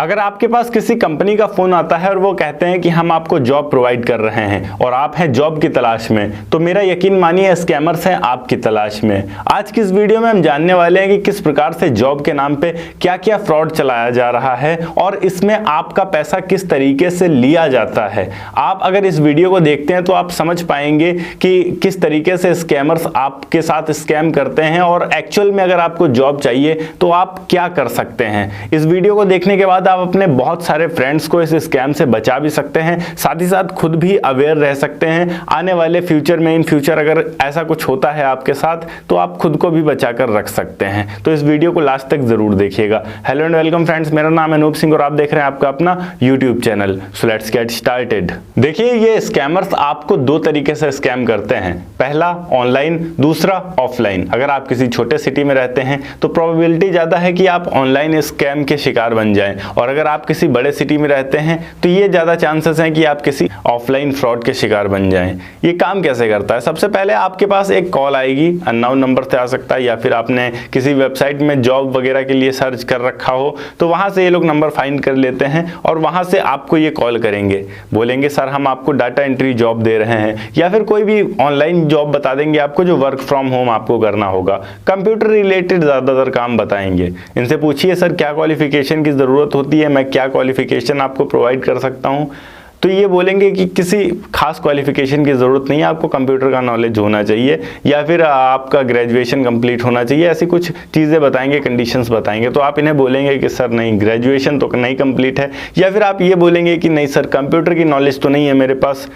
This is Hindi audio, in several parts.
अगर आपके पास किसी कंपनी का फोन आता है और वो कहते हैं कि हम आपको जॉब प्रोवाइड कर रहे हैं और आप हैं जॉब की तलाश में, तो मेरा यकीन मानिए स्कैमर्स हैं आपकी तलाश में। आज की इस वीडियो में हम जानने वाले हैं कि किस प्रकार से जॉब के नाम पे क्या क्या फ्रॉड चलाया जा रहा है और इसमें आपका पैसा किस तरीके से लिया जाता है। आप अगर इस वीडियो को देखते हैं तो आप समझ पाएंगे कि किस तरीके से स्कैमर्स आपके साथ स्कैम करते हैं और एक्चुअल में अगर आपको जॉब चाहिए तो आप क्या कर सकते हैं। इस वीडियो को देखने के बाद आप अपने बहुत सारे फ्रेंड्स को इस स्कैम से बचा भी सकते हैं, साथ ही साथ खुद भी अवेयर रह सकते हैं। आने वाले फ्यूचर में, इन फ्यूचर अगर ऐसा कुछ होता है आपके साथ तो आप खुद को भी बचा कर रख सकते हैं। तो इस वीडियो को लास्ट तक जरूर देखिएगा। हेलो एंड वेलकम फ्रेंड्स, मेरा नाम है अनूप सिंह और आप देख रहे हैं आपका अपना YouTube channel. So let's get started. देखिए, ये स्कैमर्स आपको दो तरीके से स्कैम करते हैं। पहला ऑनलाइन, दूसरा ऑफलाइन। अगर आप किसी छोटे सिटी में रहते हैं तो प्रोबेबिलिटी ज्यादा है कि आप ऑनलाइन स्कैम के शिकार बन जाएं, और अगर आप किसी बड़े सिटी में रहते हैं तो ये ज्यादा चांसेस हैं कि आप किसी ऑफलाइन फ्रॉड के शिकार बन जाएं। ये काम कैसे करता है? सबसे पहले आपके पास एक कॉल आएगी, अननोन नंबर से आ सकता है, या फिर आपने किसी वेबसाइट में जॉब वगैरह के लिए सर्च कर रखा हो तो वहां से ये लोग नंबर फाइंड कर लेते हैं और वहां से आपको ये कॉल करेंगे, बोलेंगे सर हम आपको डाटा एंट्री जॉब दे रहे हैं, या फिर कोई भी ऑनलाइन जॉब बता देंगे आपको जो वर्क फ्रॉम होम आपको करना होगा। कंप्यूटर रिलेटेड ज्यादातर काम बताएंगे। इनसे पूछिए सर क्या क्वालिफिकेशन की जरूरत होती है, मैं क्या क्वालिफिकेशन आपको प्रोवाइड कर सकता हूं, तो ये बोलेंगे कि किसी खास क्वालिफिकेशन की ज़रूरत नहीं है, आपको कंप्यूटर का नॉलेज होना चाहिए या फिर आपका ग्रेजुएशन कंप्लीट होना चाहिए। ऐसी कुछ चीज़ें बताएंगे, कंडीशंस बताएंगे। तो आप इन्हें बोलेंगे कि सर नहीं, ग्रेजुएशन तो नहीं कंप्लीट है, या फिर आप ये बोलेंगे कि नहीं सर कंप्यूटर की नॉलेज तो नहीं है मेरे पास,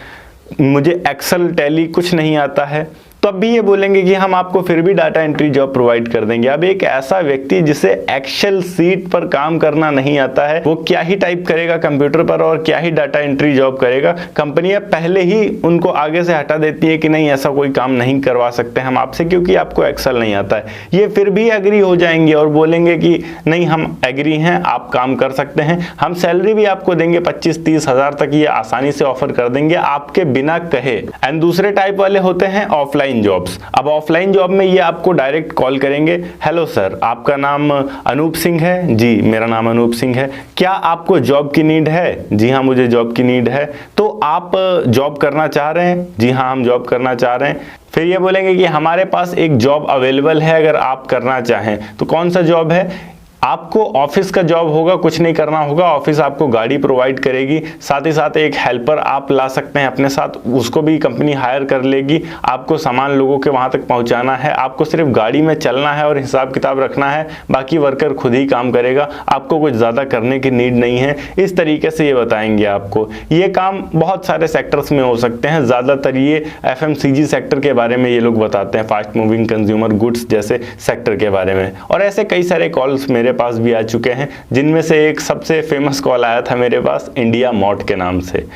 मुझे एक्सेल टैली कुछ नहीं आता है। तो अब भी ये बोलेंगे कि हम आपको फिर भी डाटा एंट्री जॉब प्रोवाइड कर देंगे। अब एक ऐसा व्यक्ति जिसे एक्सेल सीट पर काम करना नहीं आता है, वो क्या ही टाइप करेगा कंप्यूटर पर और क्या ही डाटा एंट्री जॉब करेगा। कंपनियां पहले ही उनको आगे से हटा देती है कि नहीं ऐसा कोई काम नहीं करवा सकते हम आपसे क्योंकि आपको एक्सेल नहीं आता है। ये फिर भी एग्री हो जाएंगे और बोलेंगे कि नहीं हम एग्री हैं, आप काम कर सकते हैं, हम सैलरी भी आपको देंगे 25-30 हज़ार तक, ये आसानी से ऑफर कर देंगे आपके बिना कहे। एंड दूसरे टाइप वाले होते हैं ऑफलाइन जॉब्स। अब ऑफलाइन जॉब में ये आपको डायरेक्ट कॉल करेंगे, हेलो सर आपका नाम अनूप सिंह है? जी मेरा नाम अनूप सिंह है। क्या आपको जॉब की नीड है? जी हाँ मुझे जॉब की नीड है। तो आप जॉब करना चाह रहे हैं? जी हाँ हम जॉब करना चाह रहे हैं। फिर ये बोलेंगे कि हमारे पास एक जॉब अवेलेबल है अगर आप करना चाहें। तो कौन सा जॉब है? आपको ऑफिस का जॉब होगा, कुछ नहीं करना होगा, ऑफिस आपको गाड़ी प्रोवाइड करेगी, साथ ही साथ एक हेल्पर आप ला सकते हैं अपने साथ, उसको भी कंपनी हायर कर लेगी। आपको सामान लोगों के वहां तक पहुंचाना है, आपको सिर्फ गाड़ी में चलना है और हिसाब किताब रखना है, बाकी वर्कर खुद ही काम करेगा, आपको कुछ ज़्यादा करने की नीड नहीं है। इस तरीके से ये बताएंगे आपको। ये काम बहुत सारे सेक्टर्स में हो सकते हैं, ज़्यादातर ये FMCG सेक्टर के बारे में ये लोग बताते हैं, फास्ट मूविंग कंज्यूमर गुड्स जैसे सेक्टर के बारे में। और ऐसे कई सारे कॉल्स मेरे पास भी आ चुके हैं, जिनमें से एक सबसे फेमस कॉल आया था मेरे पास इंडिया मार्ट के नाम से।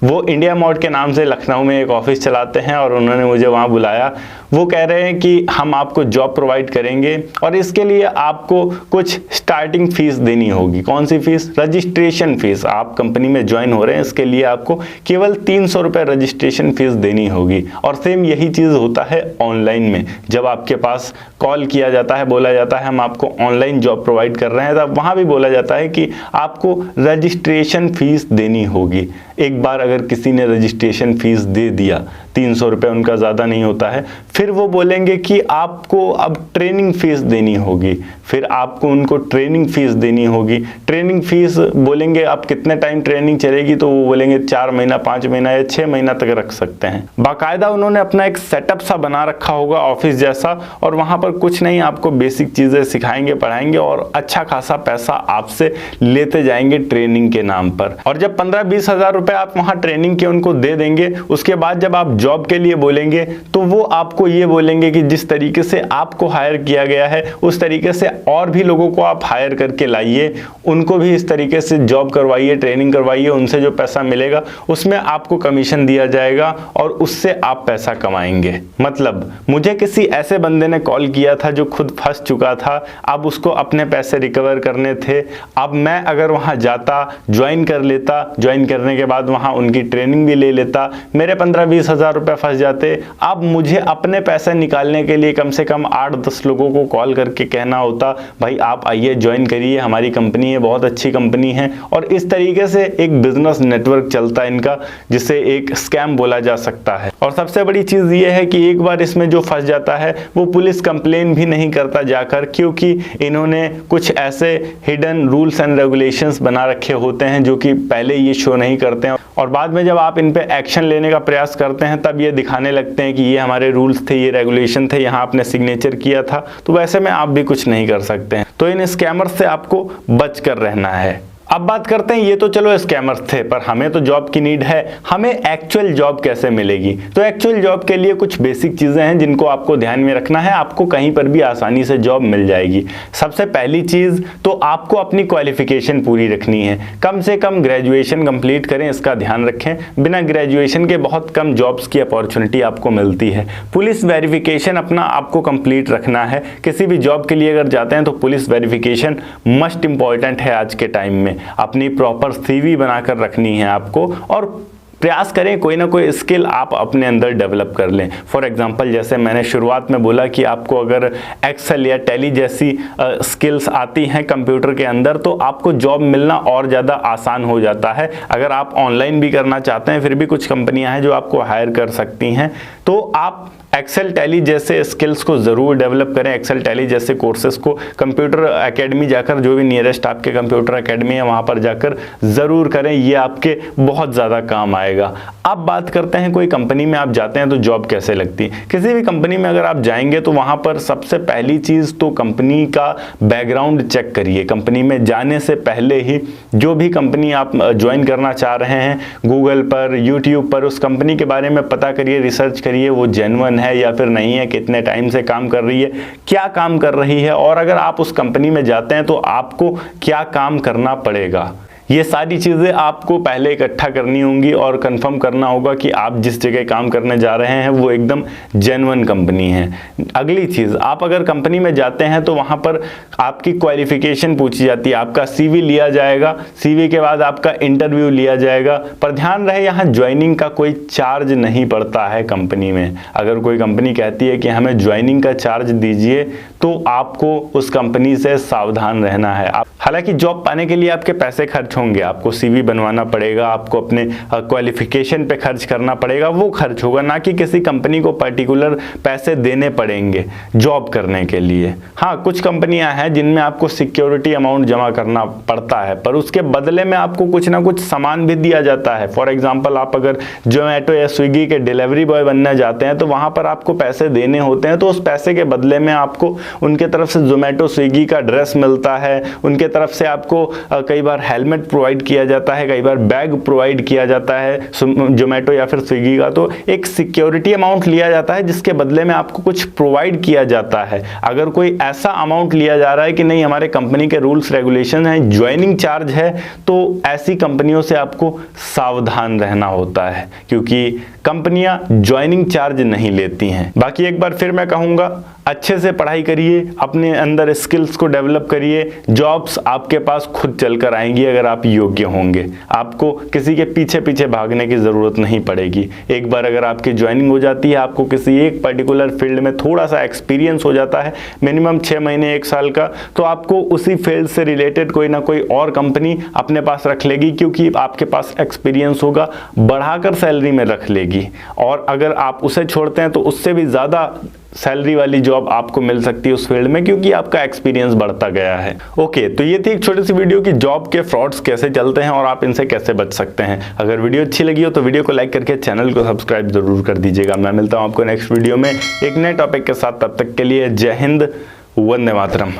वो इंडिया मार्ट के नाम से लखनऊ में एक ऑफिस चलाते हैं और उन्होंने मुझे वहाँ बुलाया। वो कह रहे हैं कि हम आपको जॉब प्रोवाइड करेंगे और इसके लिए आपको कुछ स्टार्टिंग फीस देनी होगी। कौन सी फीस? Registration fees. आप कंपनी में ज्वाइन हो रहे हैं, इसके लिए आपको केवल 300 रुपये रजिस्ट्रेशन फीस देनी होगी। और सेम यही चीज़ होता है ऑनलाइन में। जब आपके पास कॉल किया जाता है, बोला जाता है हम आपको ऑनलाइन जॉब प्रोवाइड कर रहे हैं, तब वहाँ भी बोला जाता है कि आपको रजिस्ट्रेशन फीस देनी होगी। एक बार अगर किसी ने रजिस्ट्रेशन फीस दे दिया, 300 रुपये उनका ज़्यादा नहीं होता है, फिर वो बोलेंगे कि आपको अब ट्रेनिंग फीस देनी होगी। फिर आपको उनको ट्रेनिंग फीस देनी होगी। ट्रेनिंग फीस बोलेंगे आप कितने टाइम ट्रेनिंग चलेगी, तो वो बोलेंगे 4 महीना, 5 महीना या 6 महीना तक रख सकते हैं। बाकायदा उन्होंने अपना एक सेटअप सा बना रखा होगा ऑफिस जैसा, और वहाँ पर कुछ नहीं आपको बेसिक चीज़ें सिखाएंगे, पढ़ाएंगे और अच्छा खासा पैसा आपसे लेते जाएंगे ट्रेनिंग के नाम पर। और जब 15-20 हज़ार रुपये आप वहाँ ट्रेनिंग के उनको दे देंगे, उसके बाद जब आप जॉब के लिए बोलेंगे तो वो आपको ये बोलेंगे कि जिस तरीके से आपको हायर किया गया है उस तरीके से और भी लोगों को आप हायर करके लाइए, उनको भी इस तरीके से जॉब करवाइए, ट्रेनिंग करवाइए, उनसे जो पैसा मिलेगा उसमें आपको कमीशन दिया जाएगा और उससे आप पैसा कमाएंगे। मतलब मुझे किसी ऐसे बंदे ने कॉल किया था जो खुद फंस चुका था, अब उसको अपने पैसे रिकवर करने थे। अब मैं अगर वहां जाता, ज्वाइन कर लेता, ज्वाइन करने के बाद वहां उनके उनकी ट्रेनिंग भी ले लेता, मेरे 15-20 हज़ार रुपये फंस जाते। अब मुझे अपने पैसे निकालने के लिए कम से कम 8-10 लोगों को कॉल करके कहना होता, भाई आप आइए ज्वाइन करिए, हमारी कंपनी है, बहुत अच्छी कंपनी है। और इस तरीके से एक बिजनेस नेटवर्क चलता है इनका, जिसे एक स्कैम बोला जा सकता है। और सबसे बड़ी चीज़ ये है कि एक बार इसमें जो फंस जाता है वो पुलिस कंप्लेन भी नहीं करता जाकर, क्योंकि इन्होंने कुछ ऐसे हिडन रूल्स एंड रेगुलेशंस बना रखे होते हैं जो कि पहले ये शो नहीं करते हैं। और बाद में जब आप इन पे एक्शन लेने का प्रयास करते हैं तब ये दिखाने लगते हैं कि ये हमारे रूल्स थे, ये रेगुलेशन थे, यहाँ आपने सिग्नेचर किया था, तो वैसे में आप भी कुछ नहीं कर सकते हैं। तो इन स्कैमर्स से आपको बच कर रहना है। अब बात करते हैं, ये तो चलो स्कैमर्स थे, पर हमें तो जॉब की नीड है, हमें एक्चुअल जॉब कैसे मिलेगी? तो एक्चुअल जॉब के लिए कुछ बेसिक चीज़ें हैं जिनको आपको ध्यान में रखना है, आपको कहीं पर भी आसानी से जॉब मिल जाएगी। सबसे पहली चीज़ तो आपको अपनी क्वालिफिकेशन पूरी रखनी है, कम से कम ग्रेजुएशन कंप्लीट करें, इसका ध्यान रखें। बिना ग्रेजुएशन के बहुत कम जॉब्स की अपॉर्चुनिटी आपको मिलती है। पुलिस वेरिफिकेशन अपना आपको कंप्लीट रखना है। किसी भी जॉब के लिए अगर जाते हैं तो पुलिस वेरिफिकेशन मस्ट इंपॉर्टेंट है आज के टाइम में। अपनी प्रॉपर सीवी बनाकर रखनी है आपको, और प्रयास करें कोई ना कोई स्किल आप अपने अंदर डेवलप कर लें। फॉर एग्जांपल, जैसे मैंने शुरुआत में बोला कि आपको अगर एक्सेल या टैली जैसी स्किल्स आती हैं कंप्यूटर के अंदर, तो आपको जॉब मिलना और ज़्यादा आसान हो जाता है। अगर आप ऑनलाइन भी करना चाहते हैं, फिर भी कुछ कंपनियां हैं जो आपको हायर कर सकती हैं। तो आप एक्सेल टैली जैसे स्किल्स को ज़रूर डेवलप करें। एक्सेल टैली जैसे कोर्सेज को कंप्यूटर एकेडमी जाकर, जो भी नियरेस्ट आपके कंप्यूटर एकेडमी है वहाँ पर जाकर ज़रूर करें, ये आपके बहुत ज़्यादा काम आएगा। अब बात करते हैं, कोई कंपनी में आप जाते हैं तो जॉब कैसे लगती है। किसी भी कंपनी में अगर आप जाएंगे तो वहाँ पर सबसे पहली चीज़ तो कंपनी का बैकग्राउंड चेक करिए। कंपनी में जाने से पहले ही जो भी कंपनी आप ज्वाइन करना चाह रहे हैं, गूगल पर, यूट्यूब पर उस कंपनी के बारे में पता करिए, रिसर्च करिए, वो जेन्युइन है या फिर नहीं है, कितने टाइम से काम कर रही है, क्या काम कर रही है, और अगर आप उस कंपनी में जाते हैं तो आपको क्या काम करना पड़ेगा। ये सारी चीज़ें आपको पहले इकट्ठा करनी होंगी और कंफर्म करना होगा कि आप जिस जगह काम करने जा रहे हैं वो एकदम जेन्युइन कंपनी है। अगली चीज़, आप अगर कंपनी में जाते हैं तो वहाँ पर आपकी क्वालिफिकेशन पूछी जाती है, आपका सीवी लिया जाएगा, सीवी के बाद आपका इंटरव्यू लिया जाएगा। पर ध्यान रहे, यहाँ ज्वाइनिंग का कोई चार्ज नहीं पड़ता है कंपनी में। अगर कोई कंपनी कहती है कि हमें ज्वाइनिंग का चार्ज दीजिए, तो आपको उस कंपनी से सावधान रहना है। हालांकि जॉब पाने के लिए आपके पैसे खर्च होंगे, आपको सीवी बनवाना पड़ेगा, आपको अपने क्वालिफिकेशन पे खर्च करना पड़ेगा, वो खर्च होगा, ना कि किसी कंपनी को पर्टिकुलर पैसे देने पड़ेंगे जॉब करने के लिए। हाँ, कुछ कंपनियां हैं जिनमें आपको सिक्योरिटी अमाउंट जमा करना पड़ता है, पर उसके बदले में आपको कुछ ना कुछ सामान भी दिया जाता है। फॉर एग्जाम्पल, आप अगर जोमेटो या स्विगी के डिलीवरी बॉय बनने जाते हैं तो वहाँ पर आपको पैसे देने होते हैं, तो उस पैसे के बदले में आपको उनके तरफ से जोमेटो स्विगी का ड्रेस मिलता है, उनके तरफ से आपको कई बार हेलमेट प्रोवाइड किया जाता है, कई बार बैग प्रोवाइड किया जाता है जोमेटो या फिर स्विगी का। तो एक सिक्योरिटी अमाउंट लिया जाता है जिसके बदले में आपको कुछ प्रोवाइड किया जाता है। अगर कोई ऐसा अमाउंट लिया जा रहा है कि नहीं, हमारे कंपनी के रूल्स रेगुलेशन हैं, ज्वाइनिंग चार्ज है, तो ऐसी कंपनियों से आपको सावधान रहना होता है, क्योंकि कंपनियां ज्वाइनिंग चार्ज नहीं लेती हैं। बाकी एक बार फिर मैं कहूँगा, अच्छे से पढ़ाई करिए, अपने अंदर स्किल्स को डेवलप करिए, जॉब्स आपके पास खुद चलकर आएंगी अगर आप योग्य होंगे। आपको किसी के पीछे पीछे भागने की ज़रूरत नहीं पड़ेगी। एक बार अगर आपकी ज्वाइनिंग हो जाती है, आपको किसी एक पर्टिकुलर फील्ड में थोड़ा सा एक्सपीरियंस हो जाता है, मिनिमम 6 महीने 1 साल का, तो आपको उसी फील्ड से रिलेटेड कोई ना कोई और कंपनी अपने पास रख लेगी, क्योंकि आपके पास एक्सपीरियंस होगा, बढ़ाकर सैलरी में रख लेगी। और अगर आप उसे छोड़ते हैं तो उससे भी ज़्यादा सैलरी वाली जॉब आपको मिल सकती है उस फील्ड में, क्योंकि आपका एक्सपीरियंस बढ़ता गया है। ओके, तो ये थी एक छोटी सी वीडियो कि जॉब के फ्रॉड्स कैसे चलते हैं और आप इनसे कैसे बच सकते हैं। अगर वीडियो अच्छी लगी हो तो वीडियो को लाइक करके चैनल को सब्सक्राइब जरूर कर दीजिएगा। मैं मिलता हूं आपको नेक्स्ट वीडियो में एक नए टॉपिक के साथ। तब तक के लिए जय हिंद, वंदे मातरम।